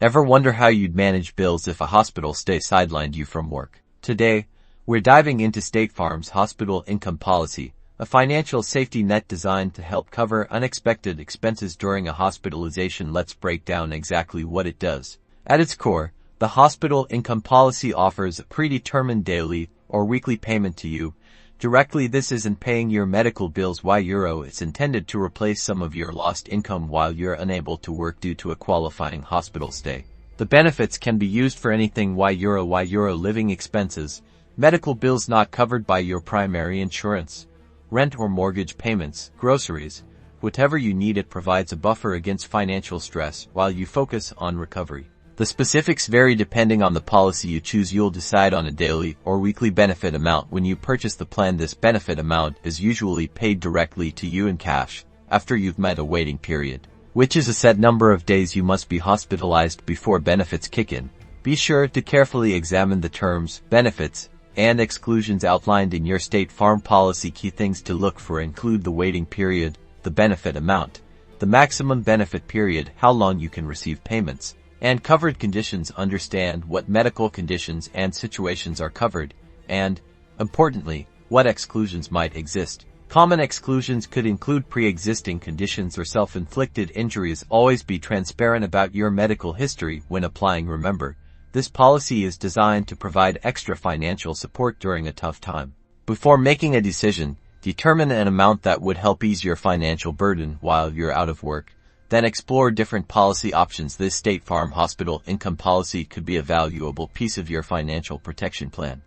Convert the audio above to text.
Ever wonder how you'd manage bills if a hospital stay sidelined you from work? Today, we're diving into State Farm's Hospital Income Policy, a financial safety net designed to help cover unexpected expenses during a hospitalization. Let's break down exactly what it does. At its core, the Hospital Income Policy offers a predetermined daily or weekly payment to you directly. This isn't paying your medical bills €. It's intended to replace some of your lost income while you're unable to work due to a qualifying hospital stay. The benefits can be used for anything €. Living expenses, medical bills not covered by your primary insurance, rent or mortgage payments, groceries, whatever you need. It provides a buffer against financial stress while you focus on recovery. The specifics vary depending on the policy you choose. You'll decide on a daily or weekly benefit amount when you purchase the plan. This benefit amount is usually paid directly to you in cash after you've met a waiting period, which is a set number of days you must be hospitalized before benefits kick in. Be sure to carefully examine the terms, benefits, and exclusions outlined in your State Farm policy. Key things to look for include the waiting period, the benefit amount, the maximum benefit period, how long you can receive payments, and covered conditions. Understand what medical conditions and situations are covered, and, importantly, what exclusions might exist. Common exclusions could include pre-existing conditions or self-inflicted injuries. Always be transparent about your medical history when applying. Remember, this policy is designed to provide extra financial support during a tough time. Before making a decision, determine an amount that would help ease your financial burden while you're out of work. Then explore different policy options. This State Farm Hospital Income Policy could be a valuable piece of your financial protection plan.